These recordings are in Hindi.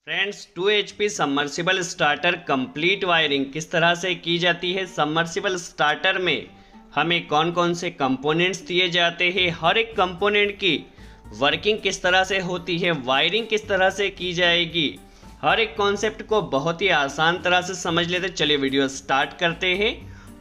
Friends 2 HP submersible starter complete wiring किस तरह से की जाती है। सबमर्सिबल स्टार्टर में हमें कौन कौन से कंपोनेंट्स दिए जाते हैं, हर एक कंपोनेंट की वर्किंग किस तरह से होती है, वायरिंग किस तरह से की जाएगी, हर एक कॉन्सेप्ट को बहुत ही आसान तरह से समझ लेते। चलिए वीडियो स्टार्ट करते हैं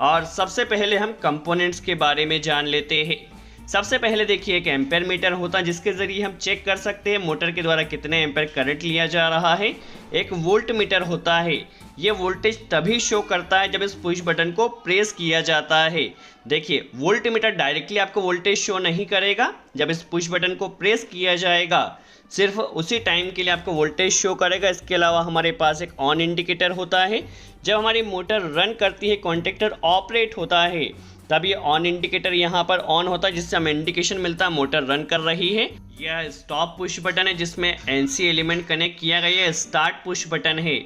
और सबसे पहले हम कंपोनेंट्स के बारे में जान लेते हैं। सबसे पहले देखिए एक एम्पेयर मीटर होता है जिसके ज़रिए हम चेक कर सकते हैं मोटर के द्वारा कितने एम्पेयर करंट लिया जा रहा है। एक वोल्ट मीटर होता है, ये वोल्टेज तभी शो करता है जब इस पुश बटन को प्रेस किया जाता है। देखिए वोल्ट मीटर डायरेक्टली आपको वोल्टेज शो नहीं करेगा, जब इस पुश बटन को प्रेस किया जाएगा सिर्फ उसी टाइम के लिए आपको वोल्टेज शो करेगा। इसके अलावा हमारे पास एक ऑन इंडिकेटर होता है, जब हमारी मोटर रन करती है, कॉन्टेक्टर ऑपरेट होता है, तब ये ऑन इंडिकेटर यहाँ पर ऑन होता है जिससे हमें इंडिकेशन मिलता है मोटर रन कर रही है। यह स्टॉप पुश बटन है जिसमें एनसी एलिमेंट कनेक्ट किया गया है। स्टार्ट पुश बटन है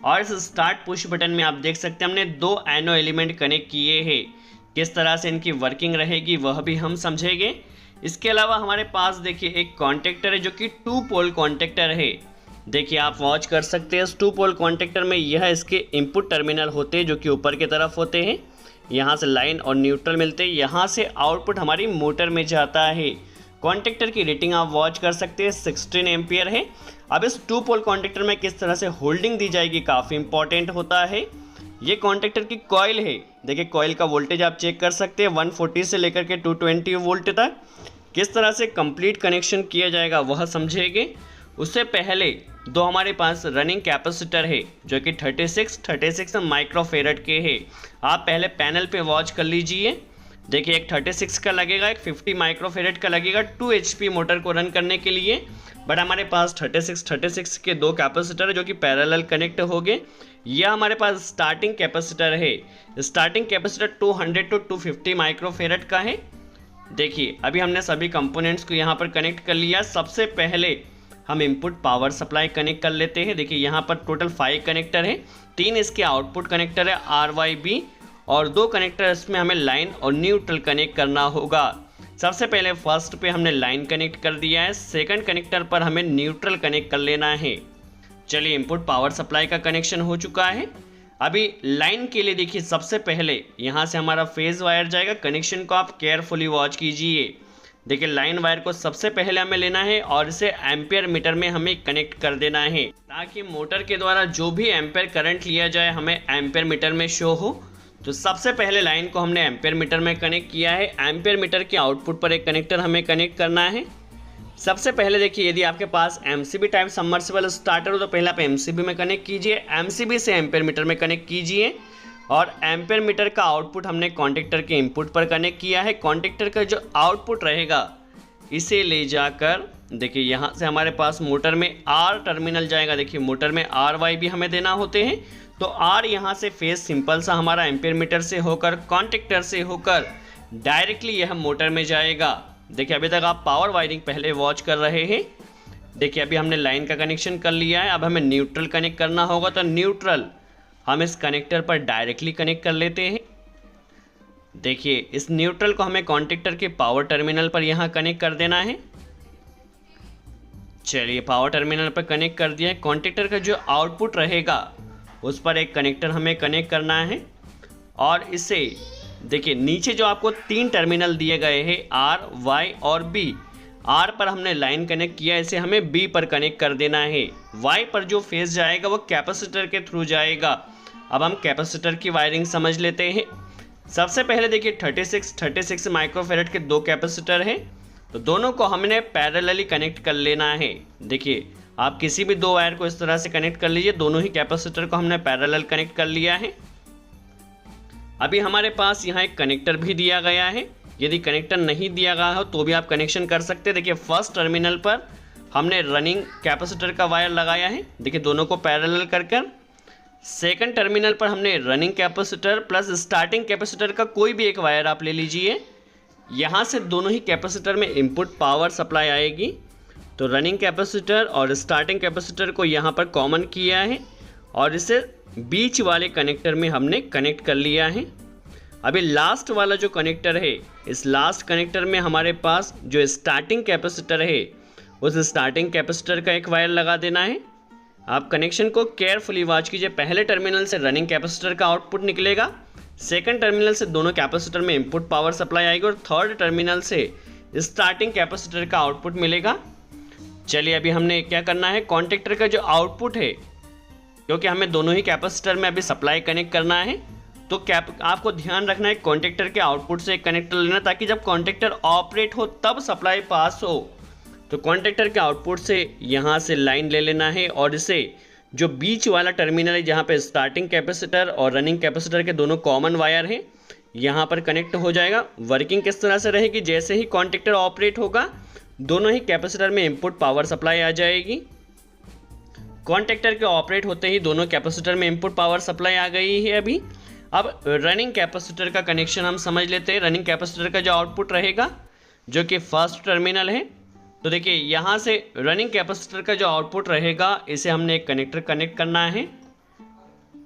और इस स्टार्ट पुश बटन में आप देख सकते हैं हमने दो एनो एलिमेंट कनेक्ट किए हैं। किस तरह से इनकी वर्किंग रहेगी वह भी हम समझेंगे। इसके अलावा हमारे पास देखिए एक कॉन्टेक्टर है जो कि 2 पोल कॉन्टेक्टर है। देखिए आप वॉच कर सकते हैं इस 2 पोल कॉन्टेक्टर में यह इसके इनपुट टर्मिनल होते हैं जो कि ऊपर की तरफ होते हैं। यहाँ से लाइन और न्यूट्रल मिलते हैं, यहाँ से आउटपुट हमारी मोटर में जाता है। कॉन्टेक्टर की रेटिंग आप वॉच कर सकते हैं 16 एम्पियर है। अब इस 2 पोल कॉन्टेक्टर में किस तरह से होल्डिंग दी जाएगी काफ़ी इंपॉर्टेंट होता है। ये कॉन्टेक्टर की कॉइल है, देखिए कॉइल का वोल्टेज आप चेक कर सकते हैं 140 से लेकर के 220 वोल्ट तक। किस तरह से कंप्लीट कनेक्शन किया जाएगा वह समझेंगे। उससे पहले दो हमारे पास रनिंग कैपेसिटर है जो कि 36 माइक्रोफेरेड के है। आप पहले पैनल पे वॉच कर लीजिए। देखिए एक 36 का लगेगा, एक 50 माइक्रोफेरेड का लगेगा 2 HP मोटर को रन करने के लिए। बट हमारे पास 36 के दो कैपेसिटर है जो कि पैरेलल कनेक्ट हो गए। यह हमारे पास स्टार्टिंग कैपेसिटर है। स्टार्टिंग कैपेसिटर 200 to 250 माइक्रोफेरेड का है। देखिए अभी हमने सभी कंपोनेंट्स को यहाँ पर कनेक्ट कर लिया। सबसे पहले हम इनपुट पावर सप्लाई कनेक्ट कर लेते हैं। देखिए यहाँ पर टोटल 5 कनेक्टर है, 3 इसके आउटपुट कनेक्टर है RYB और 2 कनेक्टर इसमें हमें लाइन और न्यूट्रल कनेक्ट करना होगा। सबसे पहले फर्स्ट पे हमने लाइन कनेक्ट कर दिया है, सेकंड कनेक्टर पर हमें न्यूट्रल कनेक्ट कर लेना है। चलिए इनपुट पावर सप्लाई का कनेक्शन हो चुका है। अभी लाइन के लिए देखिए सबसे पहले यहाँ से हमारा फेज वायर जाएगा। कनेक्शन को आप केयरफुली वॉच कीजिए। देखिए लाइन वायर को सबसे पहले हमें लेना है और इसे एम्पियर मीटर में हमें कनेक्ट कर देना है ताकि मोटर के द्वारा जो भी एम्पियर करंट लिया जाए हमें एम्पियर मीटर में शो हो। तो सबसे पहले लाइन को हमने एम्पियर मीटर में कनेक्ट किया है। एम्पियर मीटर के आउटपुट पर एक कनेक्टर हमें कनेक्ट करना है। सबसे पहले देखिए यदि आपके पास MCB टाइप सबमर्सिबल स्टार्टर हो तो पहले आप MCB में कनेक्ट कीजिए, MCB से एम्पियर मीटर में कनेक्ट कीजिए और एम्पियर मीटर का आउटपुट हमने कॉन्टेक्टर के इनपुट पर कनेक्ट किया है। कॉन्टेक्टर का जो आउटपुट रहेगा इसे ले जाकर देखिए यहाँ से हमारे पास मोटर में R टर्मिनल जाएगा। देखिए मोटर में RYB हमें देना होते हैं, तो R यहाँ से फेज सिंपल सा हमारा एम्पियर मीटर से होकर कॉन्टेक्टर से होकर डायरेक्टली यह मोटर में जाएगा। देखिए अभी तक आप पावर वायरिंग पहले वॉच कर रहे हैं। देखिए अभी हमने लाइन का कनेक्शन कर लिया है, अब हमें न्यूट्रल कनेक्ट करना होगा। तो न्यूट्रल हम इस कनेक्टर पर डायरेक्टली कनेक्ट कर लेते हैं। देखिए इस न्यूट्रल को हमें कॉन्टेक्टर के पावर टर्मिनल पर यहाँ कनेक्ट कर देना है। चलिए पावर टर्मिनल पर कनेक्ट कर दिया है। कॉन्टेक्टर का जो आउटपुट रहेगा उस पर एक कनेक्टर हमें कनेक्ट करना है और इसे देखिए नीचे जो आपको 3 टर्मिनल दिए गए हैं R, Y और B। R पर हमने लाइन कनेक्ट किया, इसे हमें B पर कनेक्ट कर देना है। Y पर जो फेज जाएगा वो कैपेसिटर के थ्रू जाएगा। अब हम कैपेसिटर की वायरिंग समझ लेते हैं। सबसे पहले देखिए 36 माइक्रोफेरेड के 2 कैपेसिटर हैं, तो दोनों को हमने पैरेलली कनेक्ट कर लेना है। देखिए आप किसी भी 2 वायर को इस तरह से कनेक्ट कर लीजिए। दोनों ही कैपेसिटर को हमने पैरेलल कनेक्ट कर लिया है। अभी हमारे पास यहाँ एक कनेक्टर भी दिया गया है। यदि कनेक्टर नहीं दिया गया हो तो भी आप कनेक्शन कर सकते हैं। देखिए फर्स्ट टर्मिनल पर हमने रनिंग कैपेसिटर का वायर लगाया है, देखिए दोनों को पैरेलल कर सेकंड टर्मिनल पर हमने running capacitor plus starting capacitor का कोई भी एक वायर आप ले लीजिए। यहाँ से दोनों ही कैपेसिटर में इनपुट पावर सप्लाई आएगी। तो रनिंग कैपेसिटर और स्टार्टिंग कैपेसिटर को यहाँ पर कॉमन किया है और इसे बीच वाले कनेक्टर में हमने कनेक्ट कर लिया है। अभी लास्ट वाला जो कनेक्टर है, इस लास्ट कनेक्टर में हमारे पास जो स्टार्टिंग कैपेसिटर है उस स्टार्टिंग कैपेसिटर का एक वायर लगा देना है। आप कनेक्शन को केयरफुली वॉच कीजिए। पहले टर्मिनल से रनिंग कैपेसिटर का आउटपुट निकलेगा, सेकंड टर्मिनल से दोनों कैपेसिटर में इनपुट पावर सप्लाई आएगी और थर्ड टर्मिनल से स्टार्टिंग कैपेसिटर का आउटपुट मिलेगा। चलिए अभी हमने क्या करना है, कॉन्टेक्टर का जो आउटपुट है, क्योंकि हमें दोनों ही कैपेसिटर में अभी सप्लाई कनेक्ट करना है, तो आपको ध्यान रखना है कॉन्टेक्टर के आउटपुट से एक कनेक्टर लेना, ताकि जब कॉन्टेक्टर ऑपरेट हो तब सप्लाई पास हो। तो कॉन्टेक्टर के आउटपुट से यहाँ से लाइन ले लेना है और इसे जो बीच वाला टर्मिनल है जहाँ पे स्टार्टिंग कैपेसिटर और रनिंग कैपेसिटर के दोनों कॉमन वायर हैं, यहाँ पर कनेक्ट हो जाएगा। वर्किंग किस तरह से रहेगी, जैसे ही कॉन्टेक्टर ऑपरेट होगा दोनों ही कैपेसिटर में इनपुट पावर सप्लाई आ जाएगी। कॉन्टेक्टर के ऑपरेट होते ही दोनों कैपेसिटर में इनपुट पावर सप्लाई आ गई है। अभी अब रनिंग कैपेसिटर का कनेक्शन हम समझ लेते हैं। रनिंग कैपेसिटर का जो आउटपुट रहेगा, जो कि फर्स्ट टर्मिनल है, तो देखिए यहाँ से रनिंग कैपेसिटर का जो आउटपुट रहेगा इसे हमने एक कनेक्टर कनेक्ट करना है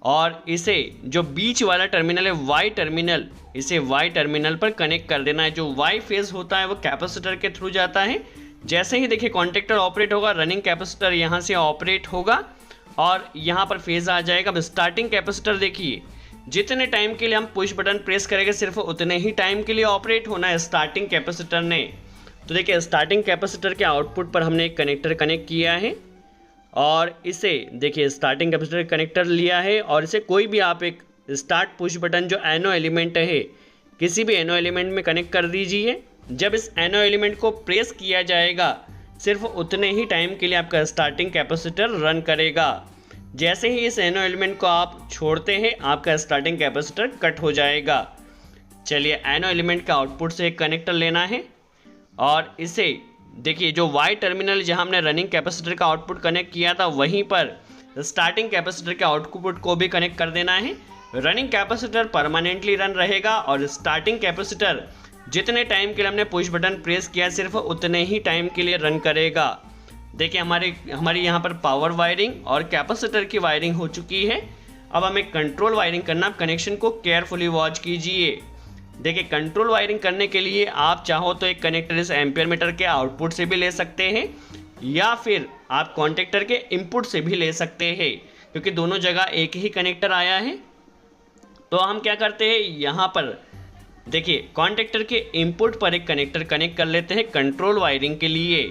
और इसे जो बीच वाला टर्मिनल है वाई टर्मिनल, इसे वाई टर्मिनल पर कनेक्ट कर देना है। जो वाई फेज होता है वो कैपेसिटर के थ्रू जाता है। जैसे ही देखिए कॉन्टेक्टर ऑपरेट होगा, रनिंग कैपेसिटर यहाँ से ऑपरेट होगा और यहाँ पर फेज आ जाएगा। अब स्टार्टिंग कैपेसिटर देखिए, जितने टाइम के लिए हम पुश बटन प्रेस करेंगे सिर्फ उतने ही टाइम के लिए ऑपरेट होना है स्टार्टिंग कैपेसिटर ने। तो देखिए स्टार्टिंग कैपेसिटर के आउटपुट पर हमने एक कनेक्टर कनेक्ट किया है और इसे देखिए स्टार्टिंग कैपेसिटर कनेक्टर लिया है और इसे कोई भी आप एक स्टार्ट पुश बटन जो एनो एलिमेंट है किसी भी एनो एलिमेंट में कनेक्ट कर दीजिए। जब इस एनो एलिमेंट को प्रेस किया जाएगा सिर्फ उतने ही टाइम के लिए आपका स्टार्टिंग कैपेसिटर रन करेगा। जैसे ही इस एनो एलिमेंट को आप छोड़ते हैं आपका स्टार्टिंग कैपेसिटर कट हो जाएगा। चलिए एनो एलिमेंट का आउटपुट से एक कनेक्टर लेना है और इसे देखिए जो वाई टर्मिनल जहां हमने रनिंग कैपेसिटर का आउटपुट कनेक्ट किया था वहीं पर स्टार्टिंग कैपेसिटर के आउटपुट को भी कनेक्ट कर देना है। रनिंग कैपेसिटर परमानेंटली रन रहेगा और स्टार्टिंग कैपेसिटर जितने टाइम के लिए हमने पुश बटन प्रेस किया सिर्फ उतने ही टाइम के लिए रन करेगा। देखिए हमारी यहाँ पर पावर वायरिंग और कैपेसिटर की वायरिंग हो चुकी है। अब हमें कंट्रोल वायरिंग करना, आप कनेक्शन को केयरफुली वॉच कीजिए। देखिए कंट्रोल वायरिंग करने के लिए आप चाहो तो एक कनेक्टर इस एम्पियर मीटर के आउटपुट से भी ले सकते हैं या फिर आप कॉन्टेक्टर के इनपुट से भी ले सकते हैं, क्योंकि दोनों जगह एक ही कनेक्टर आया है। तो हम क्या करते हैं, यहाँ पर देखिए कॉन्टेक्टर के इनपुट पर एक कनेक्टर कनेक्ट कर लेते हैं कंट्रोल वायरिंग के लिए।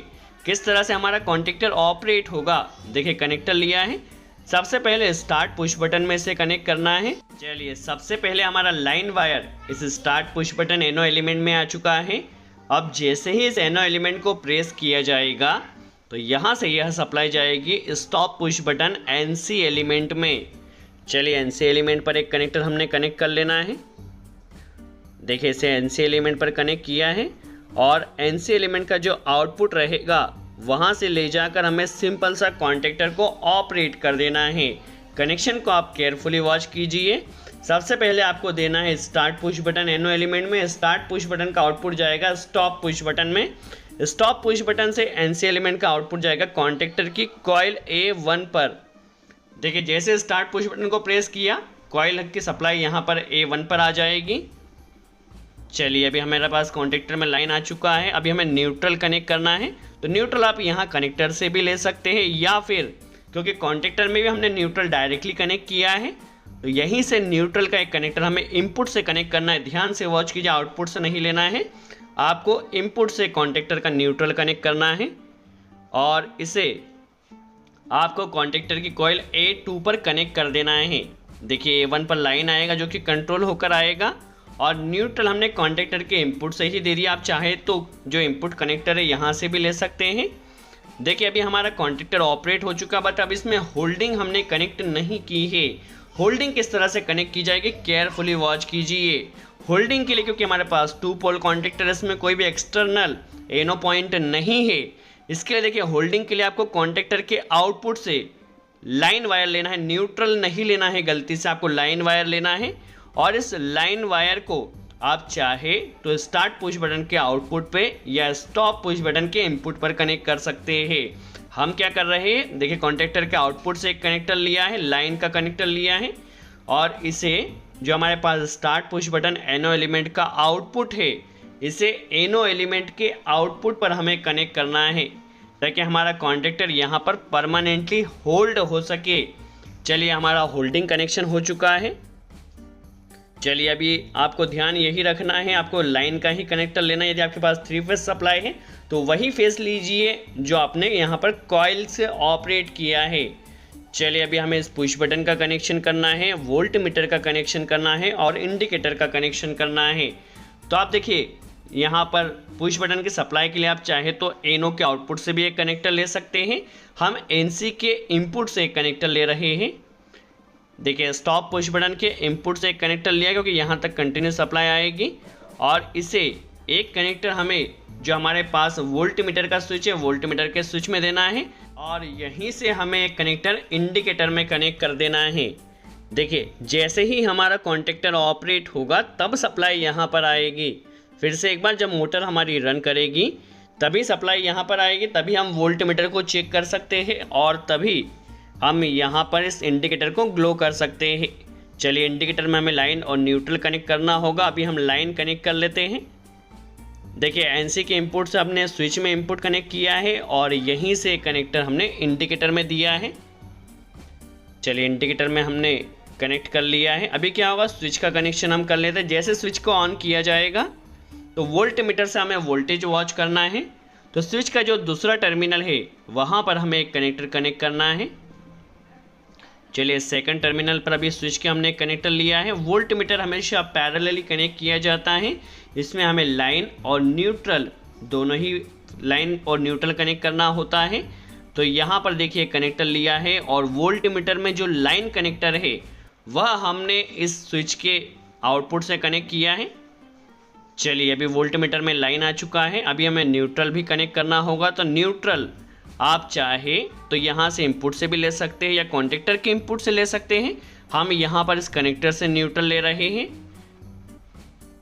किस तरह से हमारा कॉन्टेक्टर ऑपरेट होगा, देखिए कनेक्टर लिया है, सबसे पहले स्टार्ट पुश बटन में से कनेक्ट करना है। चलिए सबसे पहले हमारा लाइन वायर इस स्टार्ट पुश बटन एनो एलिमेंट में आ चुका है। अब जैसे ही इस एनो एलिमेंट को प्रेस किया जाएगा तो यहाँ से यह सप्लाई जाएगी stop push button NC element में। चलिए एनसी एलिमेंट पर एक कनेक्टर हमने कनेक्ट कर लेना है। देखिए इसे एनसी एलिमेंट पर कनेक्ट किया है और एनसी एलिमेंट का जो आउटपुट रहेगा वहाँ से ले जाकर हमें सिंपल सा कॉन्टेक्टर को ऑपरेट कर देना है। कनेक्शन को आप केयरफुली वॉच कीजिए। सबसे पहले आपको देना है स्टार्ट पुश बटन एनो एलिमेंट में। स्टार्ट पुश बटन का आउटपुट जाएगा स्टॉप पुश बटन में। स्टॉप पुश बटन से एनसी एलिमेंट का आउटपुट जाएगा कॉन्टेक्टर की कॉइल A1 पर। देखिए जैसे स्टार्ट पुश बटन को प्रेस किया कॉइल की सप्लाई यहाँ पर A1 पर आ जाएगी। चलिए अभी हमारे पास कॉन्टेक्टर में लाइन आ चुका है। अभी हमें न्यूट्रल कनेक्ट करना है, तो न्यूट्रल आप यहाँ कनेक्टर से भी ले सकते हैं या फिर क्योंकि कॉन्टेक्टर में भी हमने न्यूट्रल डायरेक्टली कनेक्ट किया है तो यहीं से न्यूट्रल का एक कनेक्टर हमें इनपुट से कनेक्ट करना है। ध्यान से वॉच कीजिए, आउटपुट से नहीं लेना है, आपको इनपुट से कॉन्टेक्टर का न्यूट्रल कनेक्ट करना है और इसे आपको कॉन्टेक्टर की कॉइल A2 पर कनेक्ट कर देना है। देखिए A1 पर लाइन आएगा जो कि कंट्रोल होकर आएगा और न्यूट्रल हमने कॉन्टेक्टर के इनपुट से ही दे दिया। आप चाहे तो जो इनपुट कनेक्टर है यहाँ से भी ले सकते हैं। देखिए अभी हमारा कॉन्टेक्टर ऑपरेट हो चुका, बट अब इसमें होल्डिंग हमने कनेक्ट नहीं की है। होल्डिंग किस तरह से कनेक्ट की जाएगी, केयरफुली वॉच कीजिए। होल्डिंग के लिए क्योंकि हमारे पास 2 पोल कॉन्टेक्टर, इसमें कोई भी एक्सटर्नल एनो पॉइंट नहीं है, इसके लिए देखिए होल्डिंग के लिए आपको कॉन्टेक्टर के आउटपुट से लाइन वायर लेना है, न्यूट्रल नहीं लेना है, गलती से आपको लाइन वायर लेना है और इस लाइन वायर को आप चाहे तो स्टार्ट पुश बटन के आउटपुट पे या स्टॉप पुश बटन के इनपुट पर कनेक्ट कर सकते हैं। हम क्या कर रहे हैं, देखिए कॉन्टेक्टर के आउटपुट से एक कनेक्टर लिया है, लाइन का कनेक्टर लिया है और इसे जो हमारे पास स्टार्ट पुश बटन एनो एलिमेंट का आउटपुट है इसे एनो एलिमेंट के आउटपुट पर हमें कनेक्ट करना है। ताकि हमारा कॉन्टैक्टर यहाँ पर परमानेंटली होल्ड हो सके। चलिए हमारा होल्डिंग कनेक्शन हो चुका है। चलिए अभी आपको ध्यान यही रखना है, आपको लाइन का ही कनेक्टर लेना है। यदि आपके पास 3 फेज सप्लाई है तो वही फेज लीजिए जो आपने यहाँ पर कॉइल से ऑपरेट किया है। चलिए अभी हमें इस पुश बटन का कनेक्शन करना है, वोल्ट मीटर का कनेक्शन करना है और इंडिकेटर का कनेक्शन करना है। तो आप देखिए यहाँ पर पुश बटन की सप्लाई के लिए आप चाहे तो एनो के आउटपुट से भी एक कनेक्टर ले सकते हैं। हम एनसी के इनपुट से एक कनेक्टर ले रहे हैं। देखिए स्टॉप पुश बटन के इनपुट से एक कनेक्टर लिया क्योंकि यहाँ तक कंटिन्यू सप्लाई आएगी, और इसे एक कनेक्टर हमें जो हमारे पास वोल्ट मीटर का स्विच है वोल्ट मीटर के स्विच में देना है, और यहीं से हमें एक कनेक्टर इंडिकेटर में कनेक्ट कर देना है। देखिए जैसे ही हमारा कॉन्टैक्टर ऑपरेट होगा तब सप्लाई यहाँ पर आएगी। फिर से एक बार, जब मोटर हमारी रन करेगी तभी सप्लाई यहाँ पर आएगी, तभी हम वोल्ट मीटर को चेक कर सकते हैं और तभी हम यहाँ पर इस इंडिकेटर को ग्लो कर सकते हैं। चलिए इंडिकेटर में हमें लाइन और न्यूट्रल कनेक्ट करना होगा। अभी हम लाइन कनेक्ट कर लेते हैं। देखिए एनसी के इनपुट से हमने स्विच में इनपुट कनेक्ट किया है और यहीं से कनेक्टर हमने इंडिकेटर में दिया है। चलिए इंडिकेटर में हमने कनेक्ट कर लिया है। अभी क्या होगा, स्विच का कनेक्शन हम कर लेते हैं। जैसे स्विच को ऑन किया जाएगा तो वोल्ट मीटर से हमें वोल्टेज वॉच करना है। तो स्विच का जो दूसरा टर्मिनल है वहाँ पर हमें एक कनेक्टर कनेक्ट करना है। चलिए सेकंड टर्मिनल पर अभी स्विच के हमने कनेक्टर लिया है। वोल्ट मीटर हमेशा पैरेलली कनेक्ट किया जाता है। इसमें हमें लाइन और न्यूट्रल, दोनों ही लाइन और न्यूट्रल कनेक्ट करना होता है। तो यहाँ पर देखिए कनेक्टर लिया है और वोल्ट मीटर में जो लाइन कनेक्टर है वह हमने इस स्विच के आउटपुट से कनेक्ट किया है। चलिए अभी वोल्ट मीटर में लाइन आ चुका है। अभी हमें न्यूट्रल भी कनेक्ट करना होगा। तो न्यूट्रल आप चाहे तो यहाँ से इनपुट से भी ले सकते हैं या कॉन्टैक्टर के इनपुट से ले सकते हैं। हम यहाँ पर इस कनेक्टर से न्यूट्रल ले रहे हैं।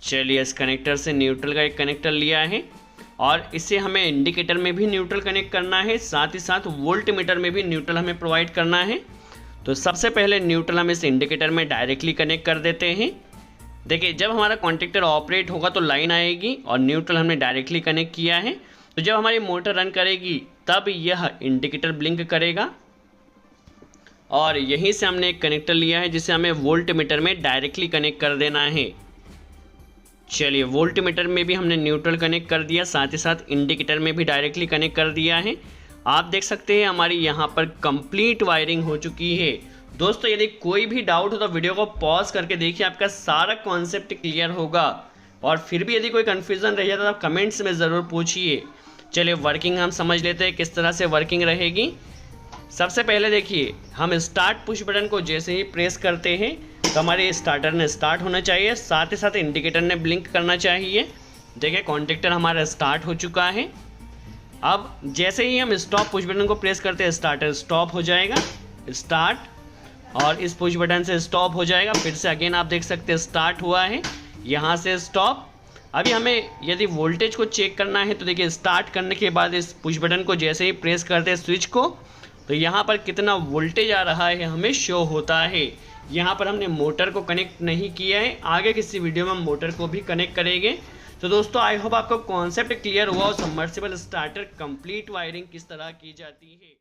चलिए इस कनेक्टर से न्यूट्रल का एक कनेक्टर लिया है और इसे हमें इंडिकेटर में भी न्यूट्रल कनेक्ट करना है, साथ ही साथ वोल्ट मीटर में भी न्यूट्रल हमें प्रोवाइड करना है। तो सबसे पहले न्यूट्रल हम इस इंडिकेटर में डायरेक्टली कनेक्ट कर देते हैं। देखिए जब हमारा कॉन्टैक्टर ऑपरेट होगा तो लाइन आएगी और न्यूट्रल हमने डायरेक्टली कनेक्ट किया है। तो जब हमारी मोटर रन करेगी तब यह इंडिकेटर ब्लिंक करेगा, और यहीं से हमने एक कनेक्टर लिया है जिसे हमें वोल्ट मीटर में डायरेक्टली कनेक्ट कर देना है। चलिए वोल्ट मीटर में भी हमने न्यूट्रल कनेक्ट कर दिया, साथ ही साथ इंडिकेटर में भी डायरेक्टली कनेक्ट कर दिया है। आप देख सकते हैं हमारी यहाँ पर कंप्लीट वायरिंग हो चुकी है। दोस्तों यदि कोई भी डाउट हो तो वीडियो को पॉज करके देखिए, आपका सारा कॉन्सेप्ट क्लियर होगा। और फिर भी यदि कोई कन्फ्यूज़न रह जाता तो आप कमेंट्स में ज़रूर पूछिए। चलिए वर्किंग हम समझ लेते हैं किस तरह से वर्किंग रहेगी। सबसे पहले देखिए हम स्टार्ट पुश बटन को जैसे ही प्रेस करते हैं तो हमारे स्टार्टर ने स्टार्ट होना चाहिए, साथ ही साथ इंडिकेटर ने ब्लिंक करना चाहिए। देखिए कॉन्टैक्टर हमारा स्टार्ट हो चुका है। अब जैसे ही हम स्टॉप पुश बटन को प्रेस करते हैं स्टार्टर स्टॉप हो जाएगा, स्टार्ट, और इस पुश बटन से स्टॉप हो जाएगा। फिर से अगेन आप देख सकते हैं स्टार्ट हुआ है, यहाँ से स्टॉप। अभी हमें यदि वोल्टेज को चेक करना है तो देखिए स्टार्ट करने के बाद इस पुश बटन को जैसे ही प्रेस करते हैं स्विच को तो यहाँ पर कितना वोल्टेज आ रहा है हमें शो होता है। यहाँ पर हमने मोटर को कनेक्ट नहीं किया है, आगे किसी वीडियो में हम मोटर को भी कनेक्ट करेंगे। तो दोस्तों आई होप आपको कॉन्सेप्ट क्लियर हुआ और सबमर्सिबल स्टार्टर कंप्लीट वायरिंग किस तरह की जाती है।